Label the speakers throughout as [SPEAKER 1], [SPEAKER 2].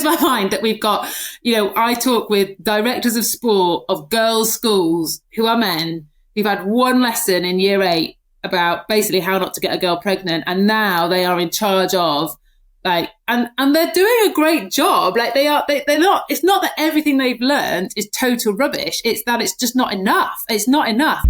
[SPEAKER 1] blows my mind that we've got, I talk with directors of sport of girls' schools who are men who've had one lesson in year 8 about basically how not to get a girl pregnant. And now they are in charge of and they're doing a great job. They're not, it's not that everything they've learned is total rubbish. It's that it's just not enough. It's not enough.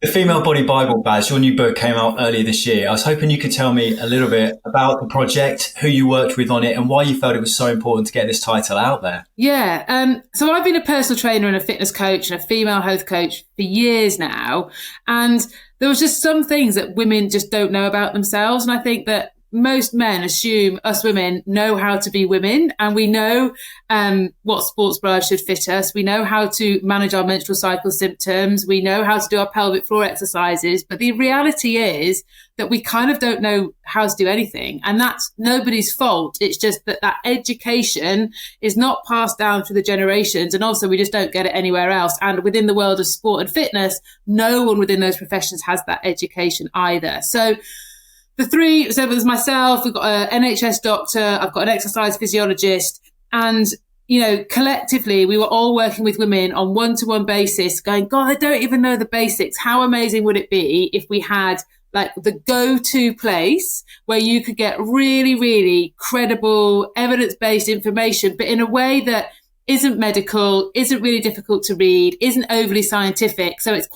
[SPEAKER 2] The Female Body Bible, Baz, your new book came out earlier this year. I was hoping you could tell me a little bit about the project, who you worked with on it, and why you felt it was so important to get this title out there.
[SPEAKER 1] Yeah. So I've been a personal trainer and a fitness coach and a female health coach for years now. And there was just some things that women just don't know about themselves. And I think that most men assume us women know how to be women, and we know what sports bra should fit us. We know how to manage our menstrual cycle symptoms. We know how to do our pelvic floor exercises. But the reality is that we kind of don't know how to do anything. And that's nobody's fault. It's just that education is not passed down through the generations. And also we just don't get it anywhere else. And within the world of sport and fitness, no one within those professions has that education either. So there's myself, we've got an NHS doctor, I've got an exercise physiologist, and, collectively we were all working with women on one-to-one basis going, God, I don't even know the basics. How amazing would it be if we had the go-to place where you could get really, really credible, evidence-based information, but in a way that isn't medical, isn't really difficult to read, isn't overly scientific. So it's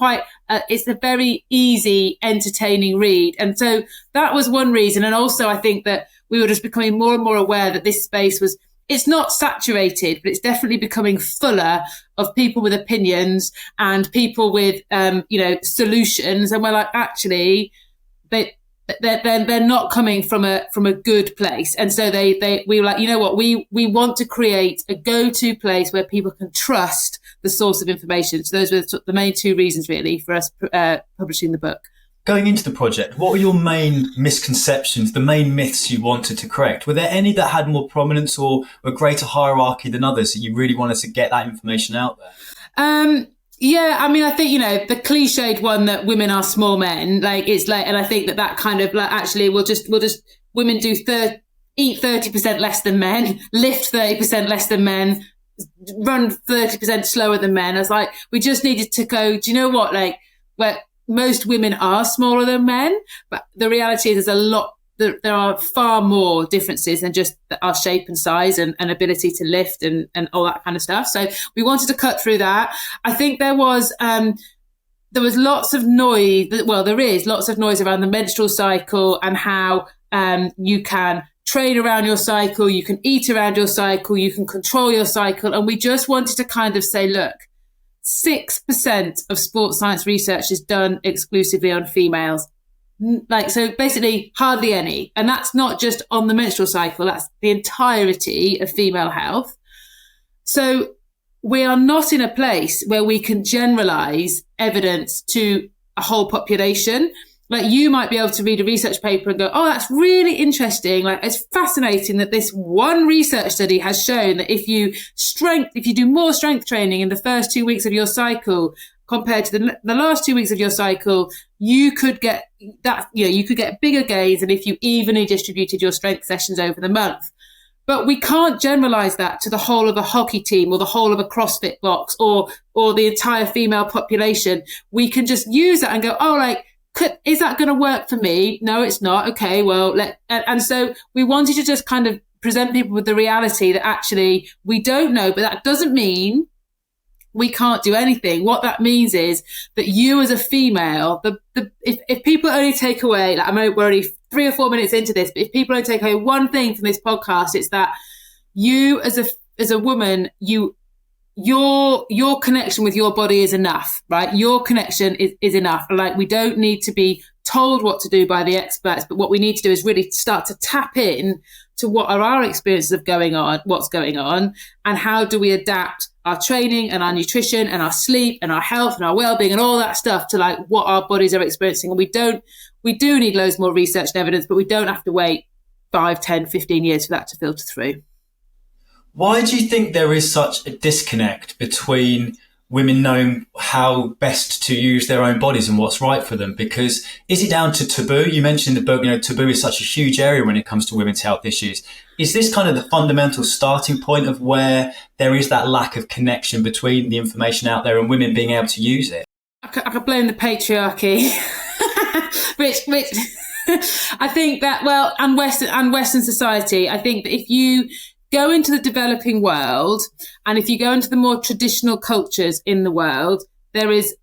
[SPEAKER 1] it's a very easy, entertaining read. And so that was one reason. And also I think that we were just becoming more and more aware that this space it's not saturated, but it's definitely becoming fuller of people with opinions and people with, solutions. And we're like, actually, they're not coming from a good place. And so we were like, you know what, we want to create a go-to place where people can trust the source of information. So those were the main 2 reasons really for us publishing the book.
[SPEAKER 2] Going into the project, what were your main misconceptions, the main myths you wanted to correct? Were there any that had more prominence or a greater hierarchy than others that you really wanted to get that information out there?
[SPEAKER 1] Yeah, I mean, I think, the cliched one that women are small men, and I think that kind of actually we'll just women do eat 30% less than men, lift 30% less than men, run 30% slower than men. I was like, we just needed to go, do you know what? Where most women are smaller than men, but the reality is there are far more differences than just our shape and size and ability to lift and all that kind of stuff. So we wanted to cut through that. I think there was lots of noise. Well, there is lots of noise around the menstrual cycle and how you can train around your cycle, you can eat around your cycle, you can control your cycle. And we just wanted to kind of say, look, 6% of sports science research is done exclusively on females. So basically hardly any. And that's not just on the menstrual cycle, that's the entirety of female health. So we are not in a place where we can generalize evidence to a whole population. You might be able to read a research paper and go, oh, that's really interesting. It's fascinating that this one research study has shown that if you do more strength training in the first 2 weeks of your cycle compared to the last 2 weeks of your cycle, you could get bigger gains than if you evenly distributed your strength sessions over the month. But we can't generalize that to the whole of a hockey team or the whole of a CrossFit box or the entire female population. We can just use that and go, oh, is that going to work for me? No, it's not. Okay, well, and so we wanted to just kind of present people with the reality that actually we don't know, but that doesn't mean we can't do anything. What that means is that you as a female, if people only take away, we're only 3 or 4 minutes into this, but if people only take away one thing from this podcast, it's that you as a woman, your connection with your body is enough, right? Your connection is enough. We don't need to be told what to do by the experts, but what we need to do is really start to tap in to what are our experiences of what's going on, and how do we adapt our training and our nutrition and our sleep and our health and our well-being and all that stuff to what our bodies are experiencing. And we do need loads more research and evidence, but we don't have to wait 5, 10, 15 years for that to filter through.
[SPEAKER 2] Why do you think there is such a disconnect between women knowing how best to use their own bodies and what's right for them? Because is it down to taboo? You mentioned in the book, taboo is such a huge area when it comes to women's health issues. Is this kind of the fundamental starting point of where there is that lack of connection between the information out there and women being able to use it?
[SPEAKER 1] I could blame the patriarchy, which I think that, and Western society. I think that if you go into the developing world and if you go into the more traditional cultures in the world, there is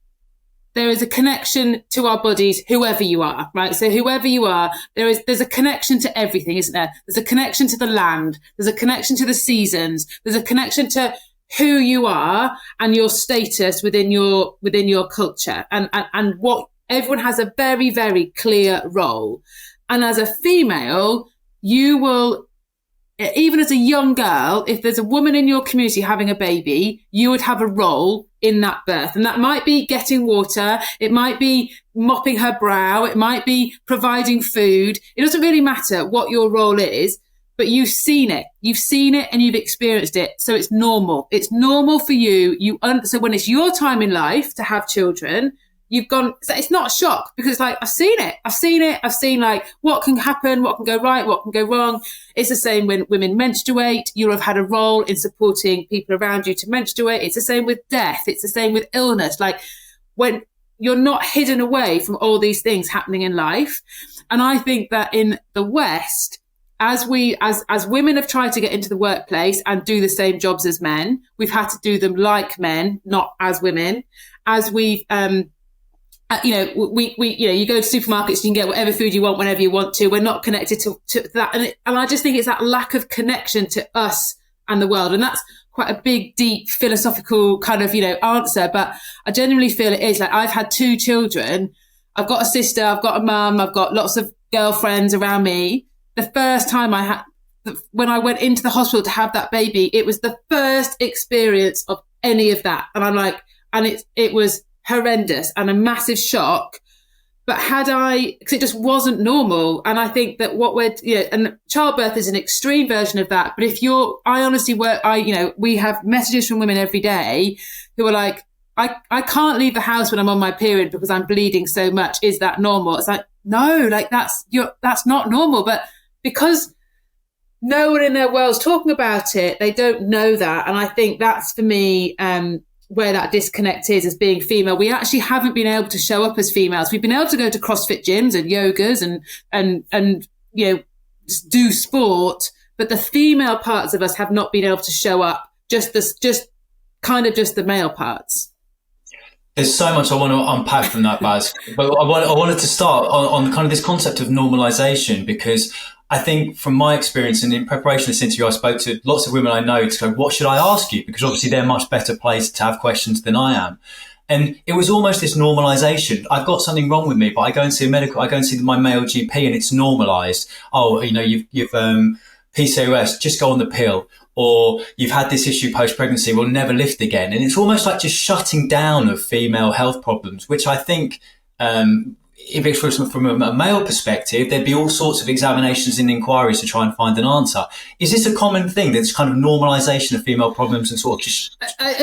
[SPEAKER 1] a connection to our bodies, whoever you are, right? So whoever you are, there's a connection to everything, isn't there? There's a connection to the land. There's a connection to the seasons. There's a connection to who you are and your status within your culture, and what everyone has a very, very clear role. And as a female, you will, even as a young girl, if there's a woman in your community having a baby, you would have a role in that birth. And that might be getting water. It might be mopping her brow. It might be providing food. It doesn't really matter what your role is, but you've seen it and you've experienced it. So it's normal. It's normal for you. So when it's your time in life to have children, you've gone, it's not a shock because like, I've seen it. I've seen like what can happen, what can go right, what can go wrong. It's the same when women menstruate. You'll have had a role in supporting people around you to menstruate. It's the same with death. It's the same with illness. Like when you're not hidden away from all these things happening in life. And I think that in the West, as women have tried to get into the workplace and do the same jobs as men, we've had to do them like men, not as women. As we've, you go to supermarkets, you can get whatever food you want whenever you want to. We're not connected to that. And I just think it's that lack of connection to us and the world. And that's quite a big, deep, philosophical kind of, answer. But I genuinely feel it is. Like I've had 2 children. I've got a sister, I've got a mum, I've got lots of girlfriends around me. The first time when I went into the hospital to have that baby, it was the first experience of any of that. And I'm like, and it was horrendous and a massive shock. But because it just wasn't normal. And I think that and childbirth is an extreme version of that. But we have messages from women every day who are like, I can't leave the house when I'm on my period because I'm bleeding so much. Is that normal? It's like, no, like that's not normal. But because no one in their world's talking about it, they don't know that. And I think that's for me, where that disconnect is as being female. We actually haven't been able to show up as females. We've been able to go to CrossFit gyms and yogas and do sport, but the female parts of us have not been able to show up, just the male parts.
[SPEAKER 2] There's so much I want to unpack from that, Baz. But I wanted to start on kind of this concept of normalisation, because I think from my experience and in preparation for this interview, I spoke to lots of women I know to go, what should I ask you? Because obviously they're much better placed to have questions than I am. And it was almost this normalisation. I've got something wrong with me, but I go and see my male GP and it's normalised. Oh, you've PCOS, just go on the pill. Or you've had this issue post-pregnancy, will never lift again. And it's almost like just shutting down of female health problems, which I think, if it's from a male perspective, there'd be all sorts of examinations and inquiries to try and find an answer. Is this a common thing, this kind of normalisation of female problems and sort of just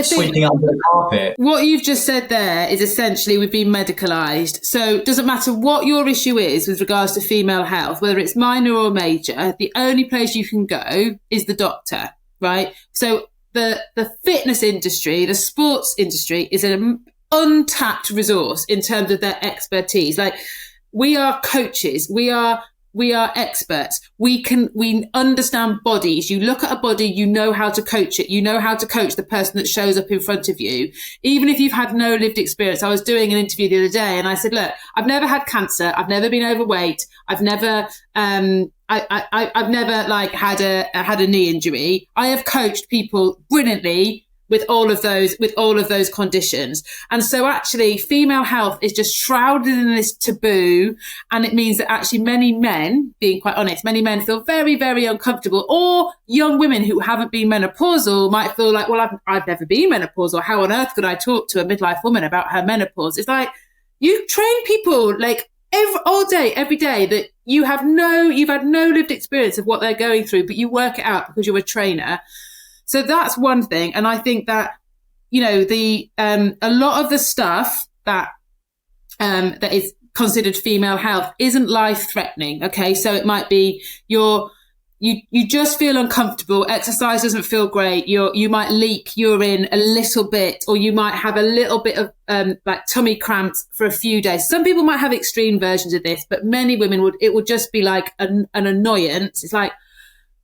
[SPEAKER 2] sweeping under the carpet?
[SPEAKER 1] What you've just said there is essentially we've been medicalised. So it doesn't matter what your issue is with regards to female health, whether it's minor or major, the only place you can go is the doctor, right? So the fitness industry, the sports industry is an untapped resource in terms of their expertise. Like we are coaches, we are experts. We understand bodies. You look at a body, you know how to coach it. You know how to coach the person that shows up in front of you, even if you've had no lived experience. I was doing an interview the other day and I said, look, I've never had cancer. I've never been overweight. I've never, I've never like had a knee injury. I have coached people brilliantly with all of those conditions. And so actually female health is just shrouded in this taboo. And it means that actually many men, being quite honest, many men feel very, very uncomfortable, or young women who haven't been menopausal might feel like, well, I've never been menopausal. How on earth could I talk to a midlife woman about her menopause? It's like, you train people like all day, every day, that you've had no lived experience of what they're going through, but you work it out because you're a trainer. So that's one thing. And I think that you know, a lot of the stuff that is considered female health isn't life threatening. Okay. So it might be you just feel uncomfortable. Exercise doesn't feel great. You might leak urine a little bit, or you might have a little bit of like tummy cramps for a few days. Some people might have extreme versions of this, but many women would just be like an annoyance. It's like,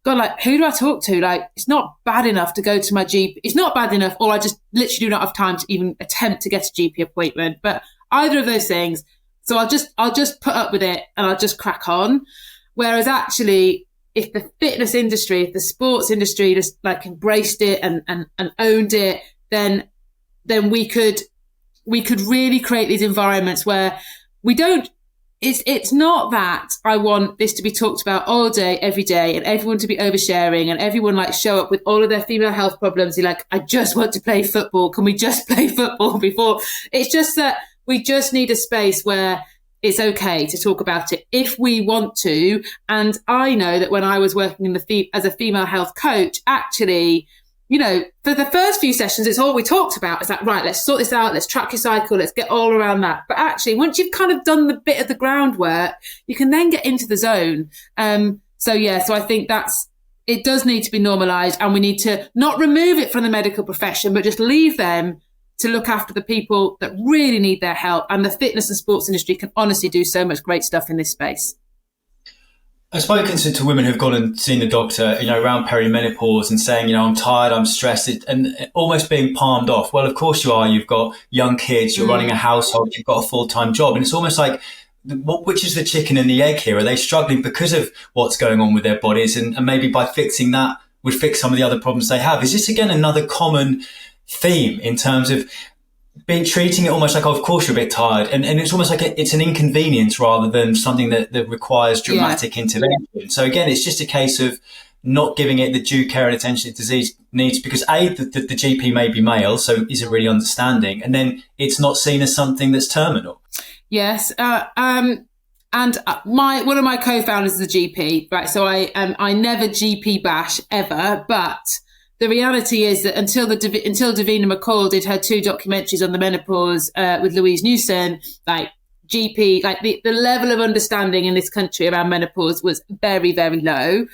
[SPEAKER 1] God, like, who do I talk to? Like, it's not bad enough to go to my GP. It's not bad enough, or I just literally do not have time to even attempt to get a GP appointment. But either of those things. So I'll just put up with it and I'll just crack on. Whereas actually, if the fitness industry, if the sports industry just like embraced it and owned it, then we could really create these environments where we don't, it's not that I want this to be talked about all day, every day, and everyone to be oversharing and everyone like show up with all of their female health problems. You're like, I just want to play football. Can we just play football before? It's just that we just need a space where it's okay to talk about it if we want to. And I know that when I was working as a female health coach, actually, you know, for the first few sessions, it's all we talked about. It's like, right, let's sort this out. Let's track your cycle. Let's get all around that. But actually, once you've kind of done the bit of the groundwork, you can then get into the zone. So I think it does need to be normalized, and we need to not remove it from the medical profession, but just leave them to look after the people that really need their help. And the fitness and sports industry can honestly do so much great stuff in this space.
[SPEAKER 2] I've spoken to women who've gone and seen the doctor, you know, around perimenopause and saying, you know, I'm tired, I'm stressed, and almost being palmed off. Well, of course you are. You've got young kids, you're running a household, you've got a full-time job. And it's almost like, which is the chicken and the egg here? Are they struggling because of what's going on with their bodies? And maybe by fixing that would fix some of the other problems they have. Is this, again, another common theme in terms of treating it almost like, oh, of course you're a bit tired, and it's almost like it's an inconvenience rather than something that requires dramatic intervention. So again, it's just a case of not giving it the due care and attention the disease needs, because the GP may be male, so isn't really understanding, and then it's not seen as something that's terminal.
[SPEAKER 1] Yes. And one of my co-founders is a GP, right? So I never GP bash ever, but the reality is that until Davina McCall did her 2 documentaries on the menopause with Louise Newson, like GP, like the level of understanding in this country around menopause was very, very low.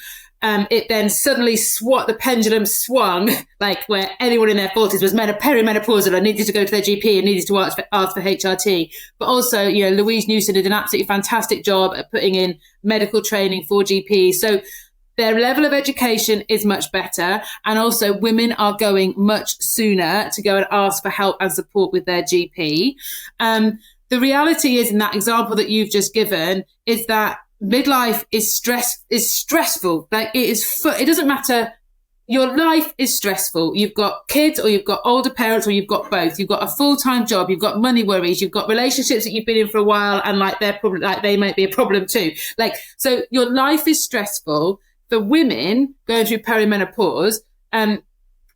[SPEAKER 1] It then suddenly the pendulum swung, like where anyone in their 40s was perimenopausal and needed to go to their GP and needed to ask for HRT. But also, you know, Louise Newson did an absolutely fantastic job at putting in medical training for GPs. So their level of education is much better. And also women are going much sooner to go and ask for help and support with their GP. The reality is, in that example that you've just given, is that midlife is stressful. Like it doesn't matter. Your life is stressful. You've got kids, or you've got older parents, or you've got both. You've got a full-time job. You've got money worries. You've got relationships that you've been in for a while, and like they might be a problem too. Like, so your life is stressful. For women going through perimenopause,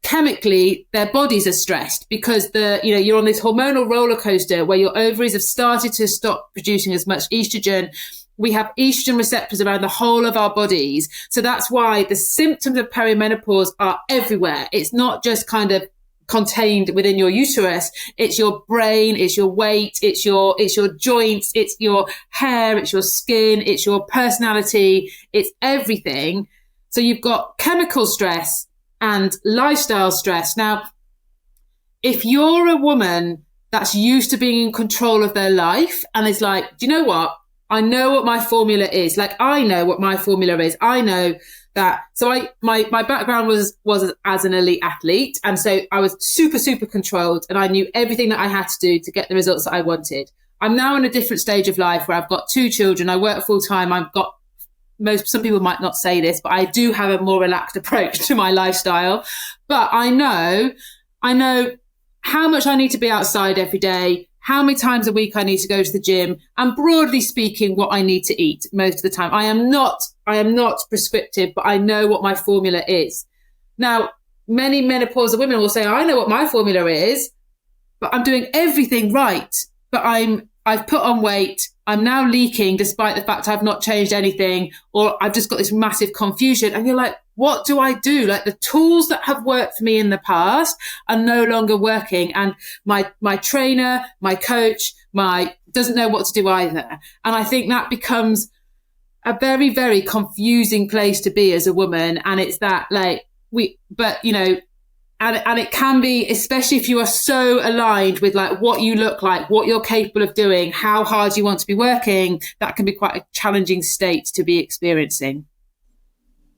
[SPEAKER 1] chemically, their bodies are stressed because you're on this hormonal roller coaster where your ovaries have started to stop producing as much estrogen. We have estrogen receptors around the whole of our bodies. So that's why the symptoms of perimenopause are everywhere. It's not just kind of contained within your uterus. It's your brain, it's your weight, it's your joints, it's your hair, it's your skin, it's your personality, it's everything. So you've got chemical stress and lifestyle stress. Now, if you're a woman that's used to being in control of their life and is like, do you know what? I know what my formula is. Like, I know what my formula is. I know that. So my background was as an elite athlete. And so I was super, super controlled, and I knew everything that I had to do to get the results that I wanted. I'm now in a different stage of life where I've got 2 children. I work full time. Some people might not say this, but I do have a more relaxed approach to my lifestyle. But I know how much I need to be outside every day, how many times a week I need to go to the gym, and broadly speaking, what I need to eat most of the time. I am not prescriptive, but I know what my formula is. Now, many menopausal women will say, I know what my formula is, but I'm doing everything right, but I'm I've put on weight, I'm now leaking despite the fact I've not changed anything, or I've just got this massive confusion. And you're like, what do I do? Like, the tools that have worked for me in the past are no longer working. And my trainer, my coach, doesn't know what to do either. And I think that becomes a very, very confusing place to be as a woman. And it's that and it can be, especially if you are so aligned with like what you look like, what you're capable of doing, how hard you want to be working, that can be quite a challenging state to be experiencing.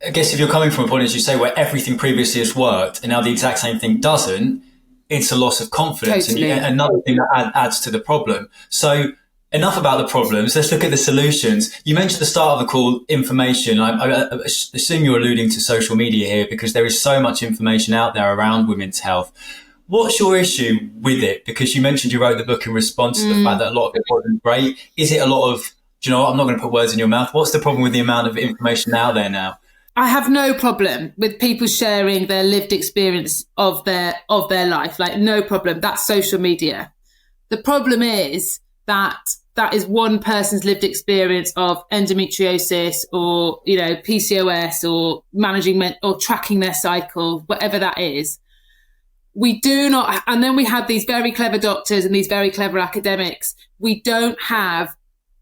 [SPEAKER 2] I guess if you're coming from a point, as you say, where everything previously has worked and now the exact same thing doesn't, it's a loss of confidence.
[SPEAKER 1] Totally.
[SPEAKER 2] And another thing that adds to the problem. So enough about the problems. Let's look at the solutions. You mentioned at the start of the call, information. I assume you're alluding to social media here, because there is so much information out there around women's health. What's your issue with it? Because you mentioned you wrote the book in response to the fact that a lot of it wasn't great. Is it a lot of, do you know what, I'm not going to put words in your mouth. What's the problem with the amount of information out there now?
[SPEAKER 1] I have no problem with people sharing their lived experience of their life. Like, no problem. That's social media. The problem is that is one person's lived experience of endometriosis or, PCOS or managing or tracking their cycle, whatever that is. We do not, and then we have these very clever doctors and these very clever academics. We don't have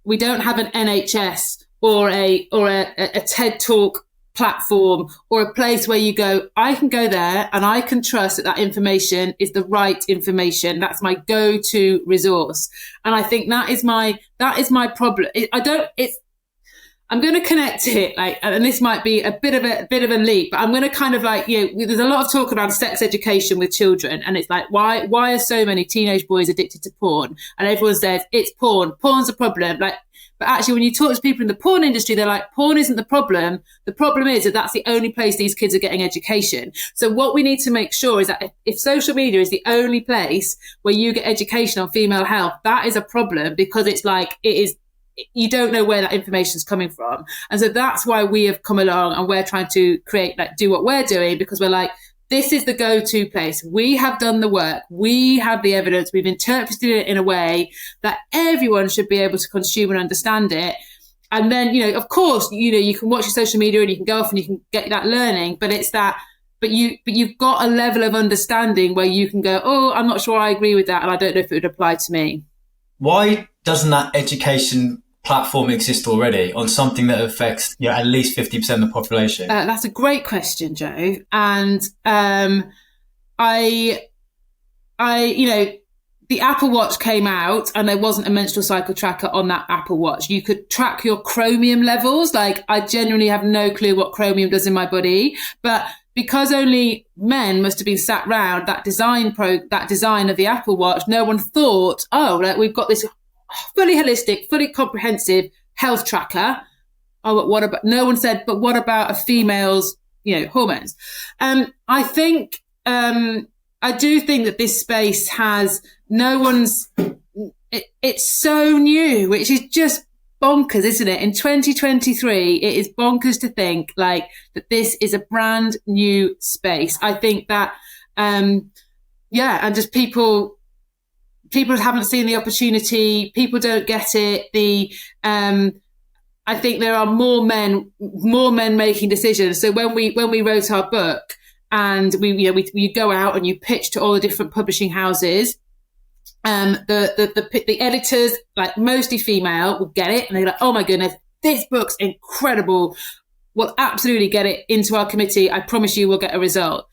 [SPEAKER 1] an NHS or a TED Talk platform or a place where you go, I can go there and I can trust that information is the right information. That's my go-to resource. And I think that is my problem. I'm going to connect it, and this might be a bit of a leap, but I'm going to kind of there's a lot of talk around sex education with children, and it's like, why are so many teenage boys addicted to porn? And everyone says it's porn. Porn's a problem. But actually, when you talk to people in the porn industry, they're like, porn isn't the problem. The problem is that that's the only place these kids are getting education. So what we need to make sure is that if social media is the only place where you get education on female health, that is a problem, because you don't know where that information is coming from. And so that's why we have come along and we're trying to do what we're doing, because we're like, this is the go-to place. We have done the work. We have the evidence. We've interpreted it in a way that everyone should be able to consume and understand it. And then, of course, you can watch your social media and you can go off and you can get that learning, but you've got a level of understanding where you can go, oh, I'm not sure I agree with that, and I don't know if it would apply to me. Why
[SPEAKER 2] doesn't that education platform exist already on something that affects at least 50% of the population?
[SPEAKER 1] That's a great question, Joe. And the Apple Watch came out and there wasn't a menstrual cycle tracker on that Apple Watch. You could track your chromium levels. I genuinely have no clue what chromium does in my body, but because only men must have been sat round that design of the Apple Watch, no one thought, we've got this fully holistic, fully comprehensive health tracker. Oh, but what about, no one said, but what about a female's, hormones? I do think that this space has it's so new, which is just bonkers, isn't it? In 2023, it is bonkers to think that this is a brand new space. I think that, and just people haven't seen the opportunity. People don't get it. I think there are more men making decisions. So when we wrote our book and we go out and you pitch to all the different publishing houses, the editors, mostly female, will get it and they're like, oh my goodness, this book's incredible. We'll absolutely get it into our committee. I promise you we'll get a result.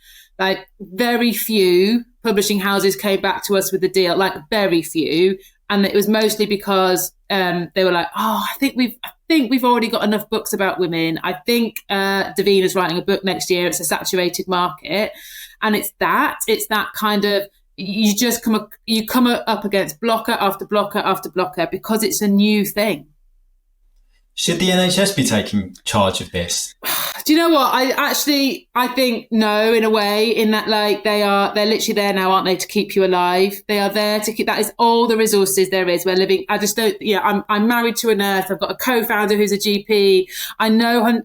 [SPEAKER 1] Very few publishing houses came back to us with the deal, very few. And it was mostly because they were like, oh, I think we've already got enough books about women. I think Davina's writing a book next year. It's a saturated market. And it's that kind of, you just come up against blocker after blocker after blocker because it's a new thing.
[SPEAKER 2] Should the NHS be taking charge of this?
[SPEAKER 1] Do you know what? I think no, in a way, in that they're literally there now, aren't they, to keep you alive? They are there to keep, that is all the resources there is. We're living, I just don't, I'm married to a nurse. I've got a co-founder who's a GP. I know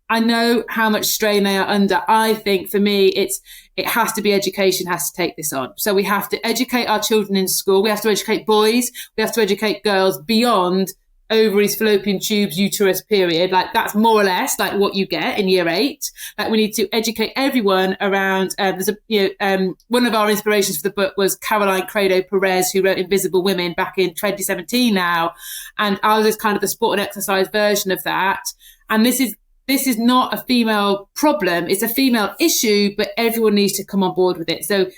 [SPEAKER 1] I know how much strain they are under. I think for me, it has to be education has to take this on. So we have to educate our children in school. We have to educate boys. We have to educate girls beyond ovaries, fallopian tubes, uterus, period. Like that's more or less like what you get in year 8. Like we need to educate everyone around. One of our inspirations for the book was Caroline Credo Perez, who wrote Invisible Women back in 2017 now. And ours is kind of the sport and exercise version of that. And this is not a female problem. It's a female issue, but everyone needs to come on board with it. So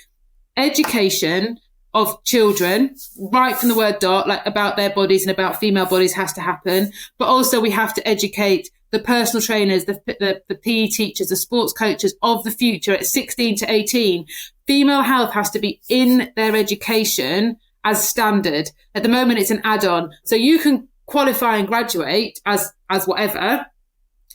[SPEAKER 1] education of children, right from the word dot, like about their bodies and about female bodies has to happen. But also we have to educate the personal trainers, the PE teachers, the sports coaches of the future at 16 to 18. Female health has to be in their education as standard. At the moment, it's an add-on. So you can qualify and graduate as whatever.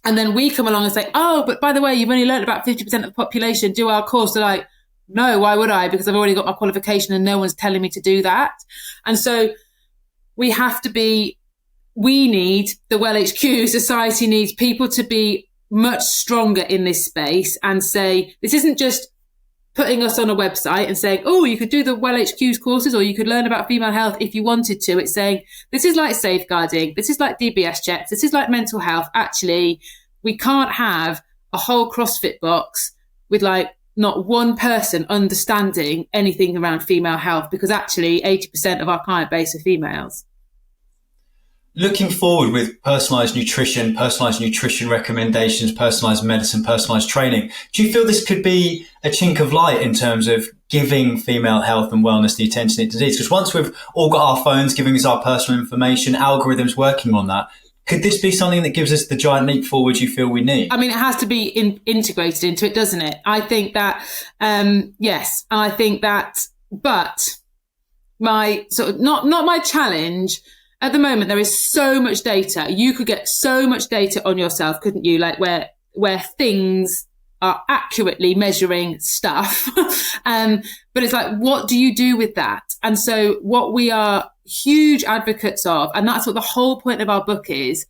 [SPEAKER 1] And then we come along and say, oh, but by the way, you've only learned about 50% of the population. Do our course. They're like, no, why would I? Because I've already got my qualification and no one's telling me to do that. And so we need the Well HQ, society needs people to be much stronger in this space and say, this isn't just putting us on a website and saying, oh, you could do the Well HQ's courses or you could learn about female health if you wanted to. It's saying, this is like safeguarding. This is like DBS checks. This is like mental health. Actually, we can't have a whole CrossFit box with like not one person understanding anything around female health, because actually 80% of our client base are females.
[SPEAKER 2] Looking forward with personalised nutrition recommendations, personalised medicine, personalised training, do you feel this could be a chink of light in terms of giving female health and wellness the attention it needs? Because once we've all got our phones giving us our personal information, algorithms working on that, could this be something that gives us the giant leap forward you feel we need?
[SPEAKER 1] I mean, it has to be integrated into it, doesn't it? I think that, yes. And I think that, but my sort of, not my challenge at the moment, there is so much data. You could get so much data on yourself, couldn't you? Like where things are accurately measuring stuff. But it's like, what do you do with that? And so what we are huge advocates of, and that's what the whole point of our book is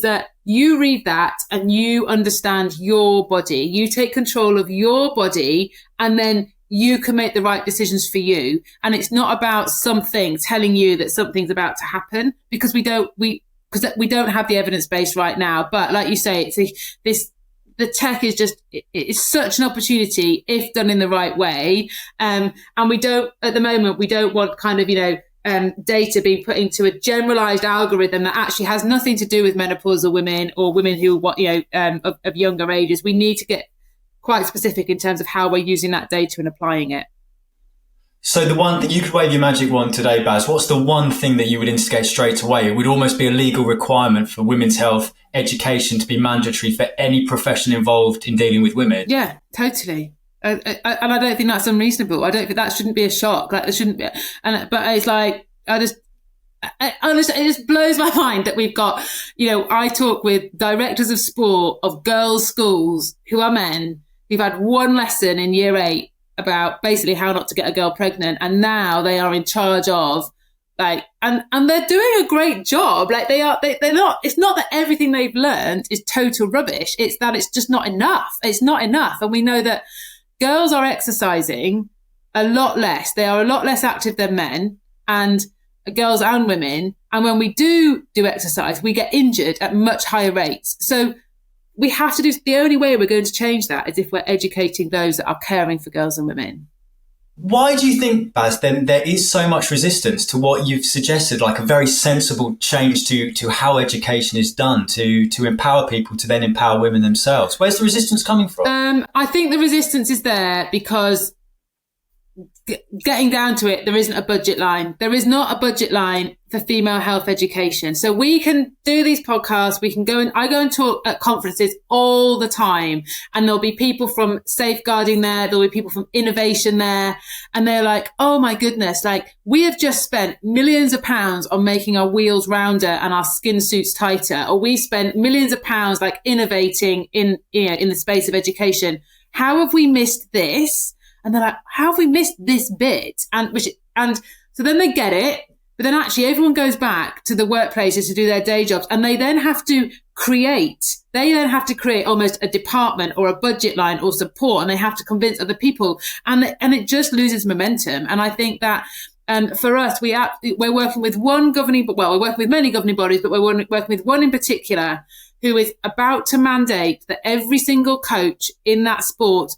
[SPEAKER 1] that you read that and you understand your body, you take control of your body, and then you can make the right decisions for you. And it's not about something telling you that something's about to happen, because we don't have the evidence base right now. But like you say, the tech is it's such an opportunity if done in the right way. And at the moment, we don't want kind of, data being put into a generalized algorithm that actually has nothing to do with menopausal women or women who, of younger ages. We need to get quite specific in terms of how we're using that data and applying it.
[SPEAKER 2] So the one that you could wave your magic wand today, Baz, what's the one thing that you would instigate straight away? It would almost be a legal requirement for women's health education to be mandatory for any profession involved in dealing with women.
[SPEAKER 1] Yeah, totally. And I don't think that's unreasonable. I don't think that shouldn't be a shock. Like, it shouldn't be. But it's like, it just blows my mind that we've got, I talk with directors of sport of girls' schools who are men who've had one lesson in year 8 about basically how not to get a girl pregnant. And now they are in charge of and they're doing a great job. Like they're not, it's not that everything they've learned is total rubbish. It's that it's just not enough. It's not enough. And we know that girls are exercising a lot less. They are a lot less active than men, and girls and women. And when we do exercise, we get injured at much higher rates. So we have to the only way we're going to change that is if we're educating those that are caring for girls and women.
[SPEAKER 2] Why do you think, Baz, then there is so much resistance to what you've suggested, like a very sensible change to how education is done to empower people to then empower women themselves? Where's the resistance coming from?
[SPEAKER 1] I think the resistance is there because getting down to it, there isn't a budget line. There is not a budget line for female health education. So we can do these podcasts. I go and talk at conferences all the time, and there'll be people from safeguarding there. There'll be people from innovation there. And they're like, oh my goodness, like we have just spent millions of pounds on making our wheels rounder and our skin suits tighter. Or we spent millions of pounds like innovating in the space of education. How have we missed this? And they're like, how have we missed this bit? And so then they get it. But then actually everyone goes back to the workplaces to do their day jobs, and they then have to create almost a department or a budget line or support, and they have to convince other people, and it just loses momentum. And I think that for us, we're working with we're working with many governing bodies, but we're working with one in particular who is about to mandate that every single coach in that sport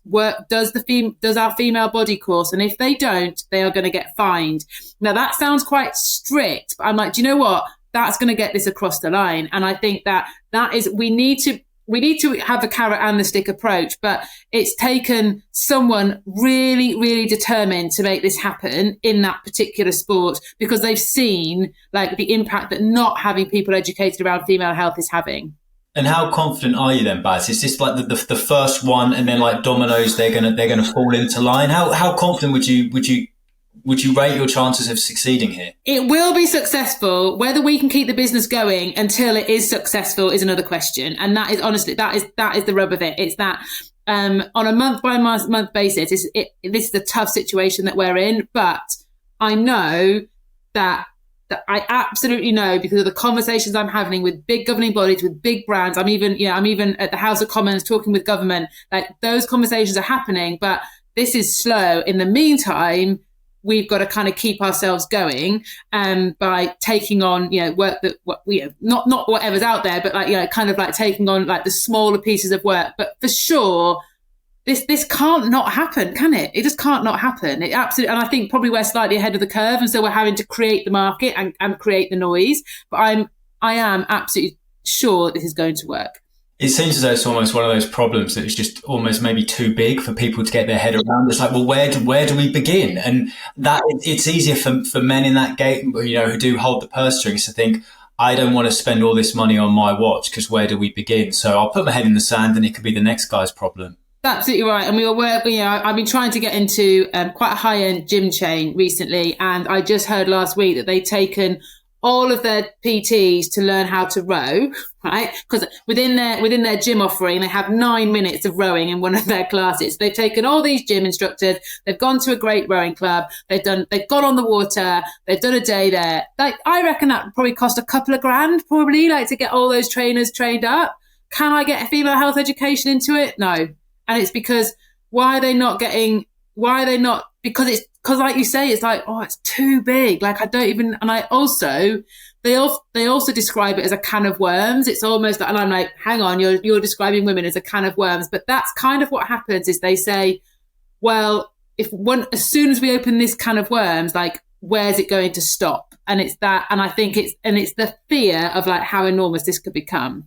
[SPEAKER 1] does our female body course. And if they don't, they are going to get fined. Now that sounds quite strict, but I'm like, do you know what? That's going to get this across the line. And I think that is, we need to have a carrot and the stick approach, but it's taken someone really, really determined to make this happen in that particular sport, because they've seen like the impact that not having people educated around female health is having.
[SPEAKER 2] And how confident are you then, Baz? Is this like the first one, and then like dominoes, they're gonna fall into line? How confident would you rate your chances of succeeding here?
[SPEAKER 1] It will be successful. Whether we can keep the business going until it is successful is another question. And that is honestly, that is the rub of it. It's that on a month by month basis, this is a tough situation that we're in. But I know that I absolutely know, because of the conversations I'm having with big governing bodies, with big brands. I'm even at the House of Commons talking with government. Like, those conversations are happening, but this is slow. In the meantime, we've got to kind of keep ourselves going by taking on, work that, not whatever's out there, but kind of like taking on like the smaller pieces of work. But for sure, this can't not happen, can it? It just can't not happen. It absolutely, and I think probably we're slightly ahead of the curve, and so we're having to create the market and create the noise. But I am absolutely sure this is going to work.
[SPEAKER 2] It seems as though it's almost one of those problems that is just almost maybe too big for people to get their head around. It's like, well, where do we begin? And that it's easier for men in that game, who do hold the purse strings, to think, I don't want to spend all this money on my watch, because where do we begin? So I'll put my head in the sand, and it could be the next guy's problem.
[SPEAKER 1] Absolutely right. And we were working, I've been trying to get into quite a high-end gym chain recently, and I just heard last week that they'd taken all of their PTs to learn how to row, right? Because within their gym offering, they have 9 minutes of rowing in one of their classes. They've taken all these gym instructors, they've gone to a great rowing club, they've gone on the water, they've done a day there. Like, I reckon that would probably cost a couple of grand, probably, like, to get all those trainers trained up. Can I get a female health education into it? No. And it's because because like you say, it's like, oh, it's too big. Like, I don't even, and I also, they also describe it as a can of worms. It's almost like, and I'm like, hang on, you're describing women as a can of worms. But that's kind of what happens, is they say, well, as soon as we open this can of worms, like, where's it going to stop? And it's that, and I think it's the fear of like how enormous this could become.